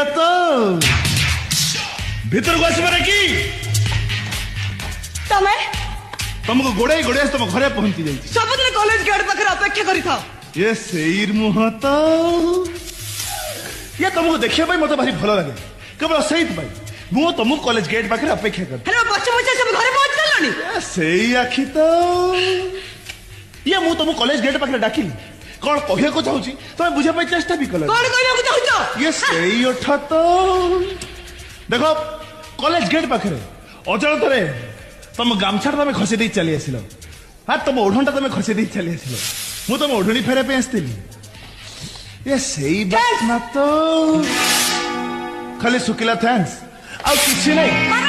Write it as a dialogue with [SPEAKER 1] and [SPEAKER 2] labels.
[SPEAKER 1] तो भीतर को आसबार कि
[SPEAKER 2] तमे
[SPEAKER 1] तुमको गोड़े गोड़े तुम घरे पहुंची जाइए
[SPEAKER 2] सबदिन कॉलेज गेट पाखे अपेक्षा करिथा
[SPEAKER 1] ये सेईर मुह तो ये तुमको देखिए मत भारी भल लगे केवल से मु तुमको कॉलेज गेट पाखे अपेक्षा कर
[SPEAKER 2] हेलो बच्चे बच्चे सब घरे पहुंच गलनी
[SPEAKER 1] सेई आखि तो ये मु तुमको कॉलेज गेट पाखे डाकिली कौन कहया को चाहूची तुम बुझे पाई चेष्टा भी कल
[SPEAKER 2] कौन कहया को चाहूच
[SPEAKER 1] ये सेई ओठ तो देखो कॉलेज गेट पाखे अजलतरे तुम गामछा तुम खसी दे चली आसिल हाँ तुम ओढ़णा तुम खसी दे चली आसिल मु तुम ओढ़णी फेरे पे आसती ये सही बात ना तो खाली सुकिला थैंक्स ଆଉ କିଛି ନାହିଁ